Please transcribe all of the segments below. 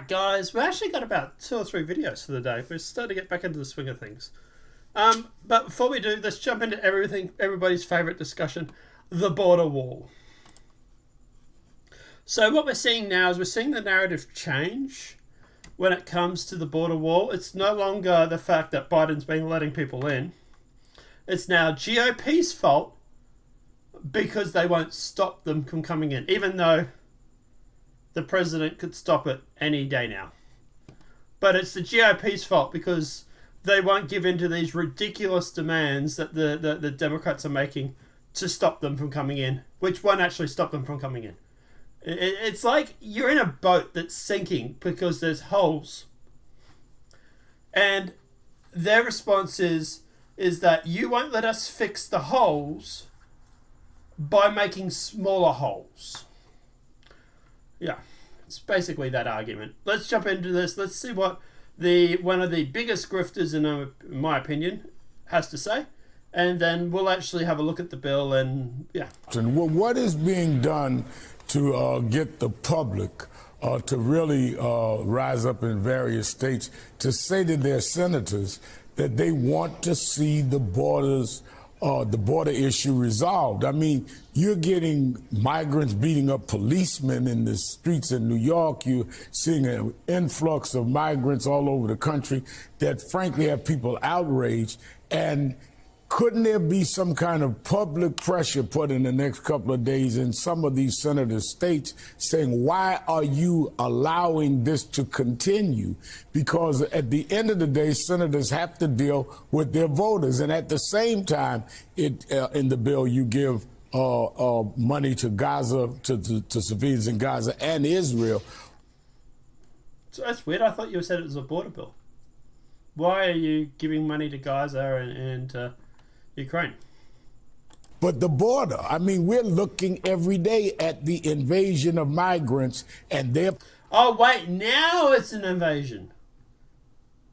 Alright guys, we actually got about 2 or 3 videos for the day. We're starting to get back into the swing of things. But before we do, let's jump into everybody's favourite discussion, the border wall. So what we're seeing now is we're seeing the narrative change when it comes to the border wall. It's no longer the fact that Biden's been letting people in. It's now GOP's fault because they won't stop them from coming in, even though the president could stop it any day now. But it's the GOP's fault because they won't give in to these ridiculous demands that the Democrats are making to stop them from coming in, which won't actually stop them from coming in. It's like you're in a boat that's sinking because there's holes. And their response is that you won't let us fix the holes by making smaller holes. Yeah, it's basically that argument. Let's jump into this. Let's see what one of the biggest grifters, in my opinion, has to say. And then we'll actually have a look at the bill and, yeah. What is being done to get the public to really rise up in various states to say to their senators that they want to see the border issue resolved? I mean, you're getting migrants beating up policemen in the streets in New York. You're seeing an influx of migrants all over the country that frankly have people outraged. And couldn't there be some kind of public pressure put in the next couple of days in some of these senator states saying, why are you allowing this to continue? Because at the end of the day, senators have to deal with their voters. And at the same time, in the bill, you give money to Gaza, to civilians in Gaza and Israel. So that's weird. I thought you said it was a border bill. Why are you giving money to Gaza and Ukraine? But the border, I mean, we're looking every day at the invasion of migrants and their... Oh, wait, now it's an invasion.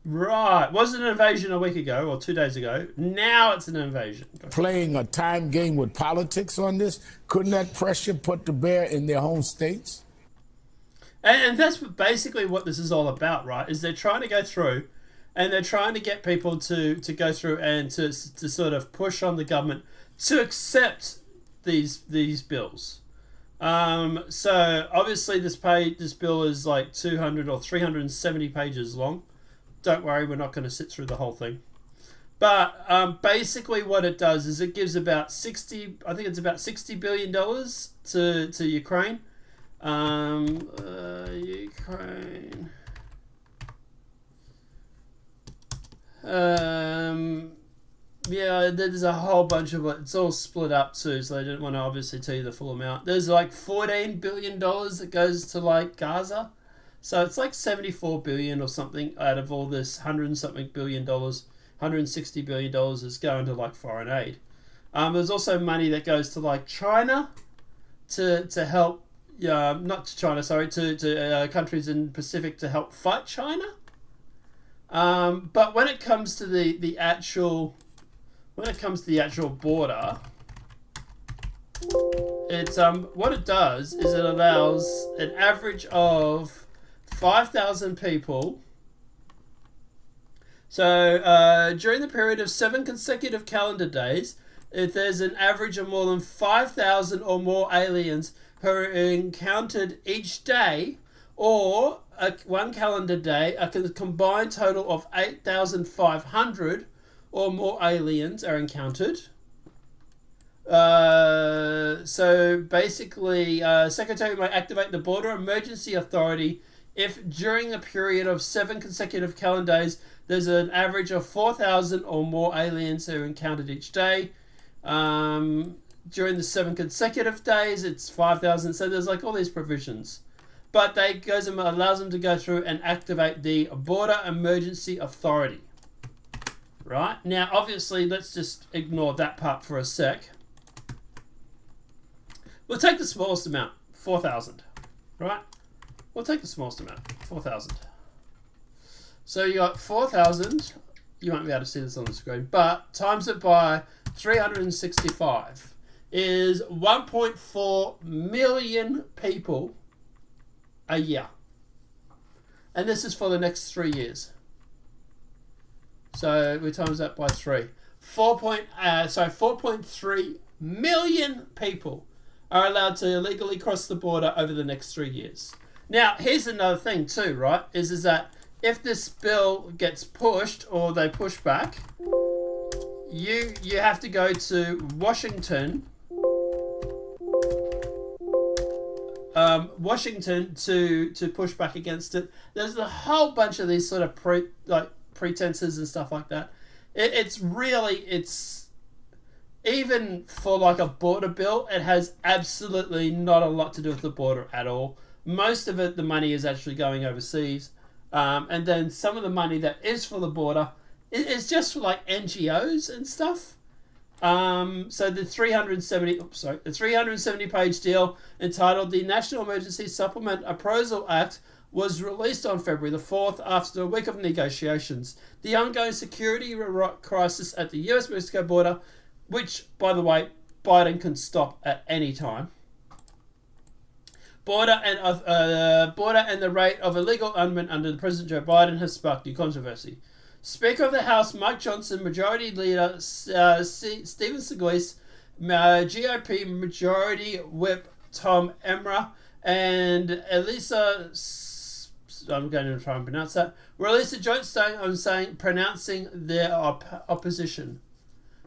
Right. Was it an invasion a week ago or 2 days ago? Now it's an invasion. Playing a time game with politics on this? Couldn't that pressure put to bear in their home states? And that's basically what this is all about, right? Is they're trying to go through and they're trying to get people to go through and to sort of push on the government to accept these bills. So obviously this bill is like 200 or 370 pages long. Don't worry, we're not going to sit through the whole thing. But basically what it does is it gives about $60 billion to Ukraine. Ukraine. Yeah, there's a whole bunch of it. It's all split up too, so I didn't want to obviously tell you the full amount. There's like $14 billion that goes to like Gaza. So it's like 74 billion or something out of all this $100-something billion, $160 billion is going to like foreign aid. There's also money that goes to like China to help, not to China, sorry, to countries in Pacific to help fight China. But when it comes to the actual border, it's what it does is it allows an average of 5,000 people. So during the period of 7 consecutive calendar days, if there's an average of more than 5,000 or more aliens who are encountered each day, or one calendar day, a combined total of 8,500 or more aliens are encountered. So basically, Secretary might activate the Border Emergency Authority if during a period of 7 consecutive calendar days, there's an average of 4,000 or more aliens who are encountered each day. During the 7 consecutive days, it's 5,000. So there's like all these provisions. But allows them to go through and activate the Border Emergency Authority. Right? Now, obviously, let's just ignore that part for a sec. We'll take the smallest amount, 4,000. Right? We'll take the smallest amount, 4,000. So you got 4,000. You won't be able to see this on the screen, but times it by 365 is 1.4 million people a year. And this is for the next 3 years. So we times that by 3. 4.3 million people are allowed to illegally cross the border over the next 3 years. Now, here's another thing too, right? Is that if this bill gets pushed or they push back, you have to go to Washington, to push back against it. There's a whole bunch of these sort of pretenses and stuff like that. It's even for like a border bill, it has absolutely not a lot to do with the border at all. Most of it, the money is actually going overseas, and then some of the money that is for the border is just for like NGOs and stuff. So the 370-page deal entitled the National Emergency Supplement Appraisal Act was released on February the 4th after a week of negotiations. The ongoing security crisis at the US-Mexico border, which, by the way, Biden can stop at any time. Border and the rate of illegal unrest under President Joe Biden has sparked new controversy. Speaker of the House Mike Johnson, Majority Leader Stephen Segais, GOP Majority Whip Tom Emmer, and Elisa, I'm going to try and pronounce that, released a joint statement pronouncing their opposition.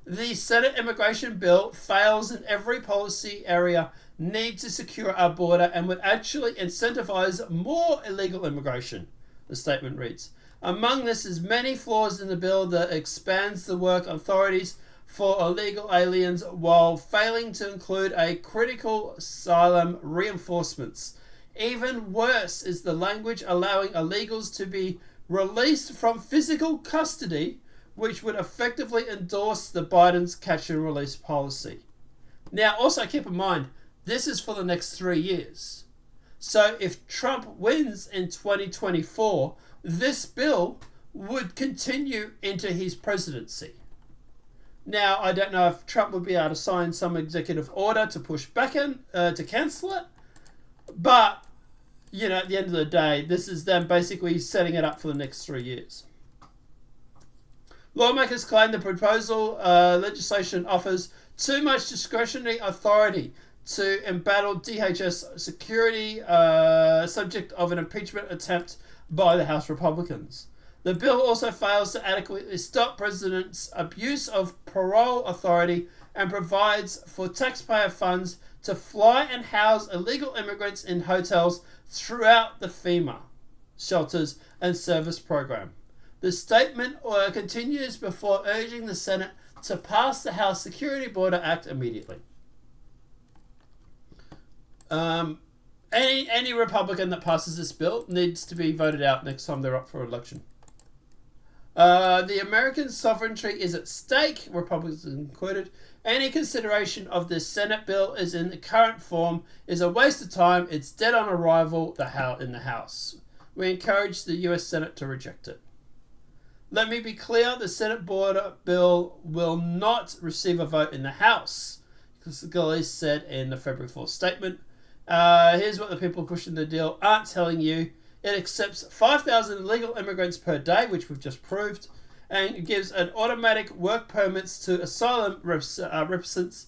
The Senate immigration bill fails in every policy area need to secure our border and would actually incentivize more illegal immigration, the statement reads. Among this is many flaws in the bill that expands the work authorities for illegal aliens while failing to include a critical asylum reinforcements. Even worse is the language allowing illegals to be released from physical custody, which would effectively endorse the Biden's catch and release policy. Now, also keep in mind, this is for the next 3 years. So if Trump wins in 2024, this bill would continue into his presidency. Now, I don't know if Trump would be able to sign some executive order to push back to cancel it, but, at the end of the day, this is them basically setting it up for the next 3 years. Lawmakers claim the proposal legislation offers too much discretionary authority to embattle DHS security, subject of an impeachment attempt by the House Republicans. The bill also fails to adequately stop President's abuse of parole authority and provides for taxpayer funds to fly and house illegal immigrants in hotels throughout the FEMA shelters and service program. The statement continues before urging the Senate to pass the House Security Border Act immediately. Any Republican that passes this bill needs to be voted out next time they're up for election. The American sovereignty is at stake, Republicans included. Any consideration of this Senate bill is in the current form is a waste of time. It's dead on arrival in the House. We encourage the U.S. Senate to reject it. Let me be clear, the Senate border bill will not receive a vote in the House, Scalise said in the February 4th statement. Here's what the people pushing the deal aren't telling you. It accepts 5,000 illegal immigrants per day, which we've just proved, and gives an automatic work permits to asylum recipients,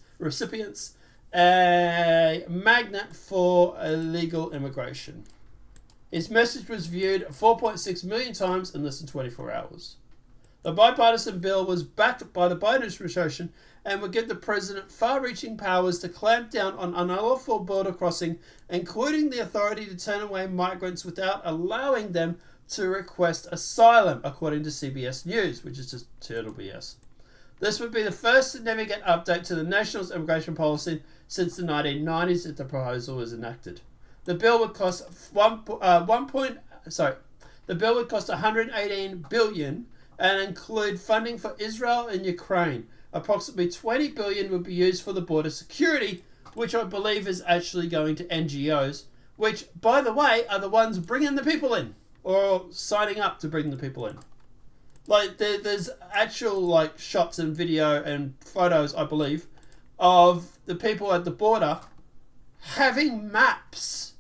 a magnet for illegal immigration. His message was viewed 4.6 million times in less than 24 hours. The bipartisan bill was backed by the Biden administration and would give the president far-reaching powers to clamp down on unlawful border crossing, including the authority to turn away migrants without allowing them to request asylum, according to CBS News, which is just total BS. This would be the first significant update to the nation's immigration policy since the 1990s if the proposal was enacted. The bill would cost The bill would cost $118 billion and include funding for Israel and Ukraine. Approximately $20 billion would be used for the border security, which I believe is actually going to NGOs, which, by the way, are the ones bringing the people in or signing up to bring the people in. Like, there's actual shots and video and photos, I believe, of the people at the border having maps.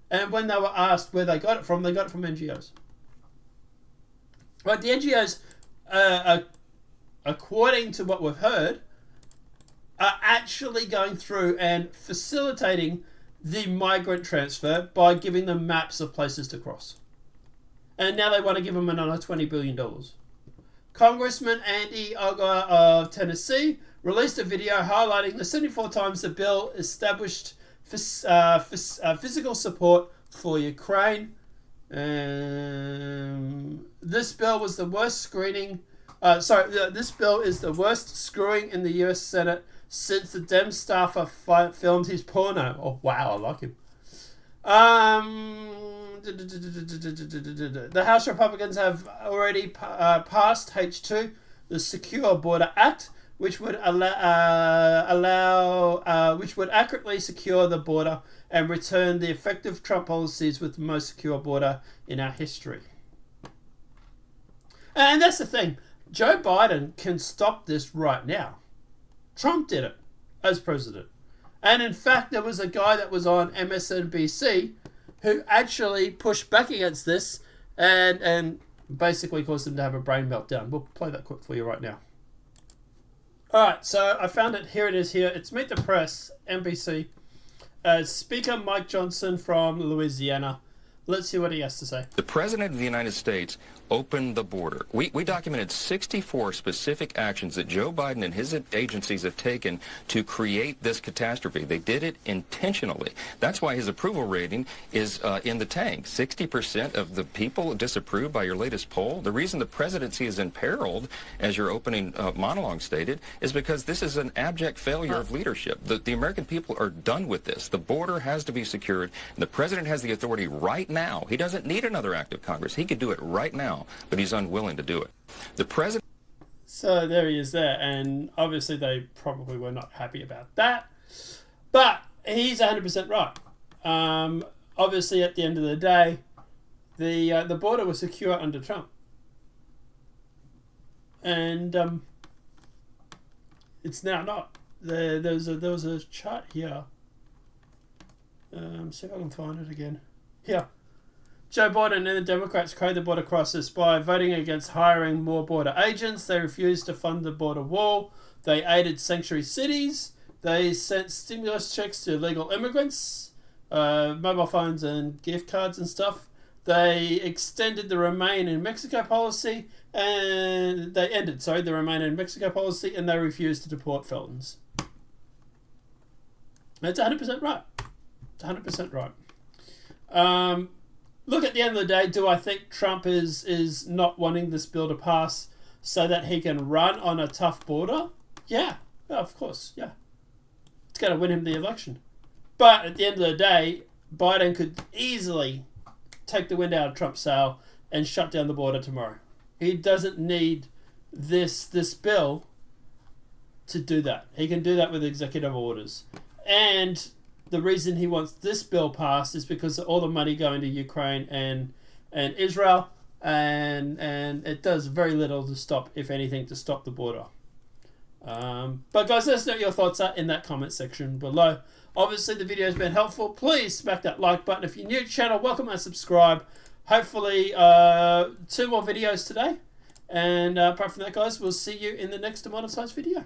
And when they were asked where they got it from NGOs. But the NGOs, according to what we've heard, are actually going through and facilitating the migrant transfer by giving them maps of places to cross. And now they want to give them another $20 billion. Congressman Andy Oger of Tennessee released a video highlighting the 74 times the bill established physical support for Ukraine. This bill was the worst this bill is the worst screwing in the U.S. Senate since the Dem staffer filmed his porno. Oh, wow, I like him. The House Republicans have already passed H2, the Secure Border Act, which would which would accurately secure the border and return the effective Trump policies with the most secure border in our history. And that's the thing. Joe Biden can stop this right now. Trump did it as president. And in fact, there was a guy that was on MSNBC who actually pushed back against this and basically caused him to have a brain meltdown. We'll play that clip for you right now. All right, so I found it. Here it is here. It's Meet the Press, NBC. Speaker Mike Johnson from Louisiana. Let's see what he has to say. The President of the United States opened the border. We documented 64 specific actions that Joe Biden and his agencies have taken to create this catastrophe. They did it intentionally. That's why his approval rating is in the tank. 60% of the people disapprove by your latest poll. The reason the presidency is imperiled, as your opening monologue stated, is because this is an abject failure of leadership. The American people are done with this. The border has to be secured. And the president has the authority right now. He doesn't need another act of Congress. He could do it right now, but he's unwilling to do it. The president... So there he is there, and obviously they probably were not happy about that. But he's 100% right. Obviously, at the end of the day, the border was secure under Trump. And it's now not. There was a chart here. See if I can find it again. Here. Joe Biden and the Democrats created the border crisis by voting against hiring more border agents. They refused to fund the border wall. They aided sanctuary cities. They sent stimulus checks to illegal immigrants, mobile phones and gift cards and stuff. They extended the Remain in Mexico policy, and they ended, the Remain in Mexico policy, and they refused to deport felons. That's 100% right. It's 100% right. Look, at the end of the day, do I think Trump is not wanting this bill to pass so that he can run on a tough border? Yeah, of course, yeah. It's going to win him the election. But at the end of the day, Biden could easily take the wind out of Trump's sail and shut down the border tomorrow. He doesn't need this bill to do that. He can do that with executive orders. And the reason he wants this bill passed is because of all the money going to Ukraine and Israel, and it does very little to stop, if anything, to stop the border. But guys, let us know what your thoughts are in that comment section below. Obviously, the video has been helpful. Please smack that like button. If you're new to the channel, welcome and subscribe. Hopefully, 2 more videos today. And apart from that, guys, we'll see you in the next demonetized video.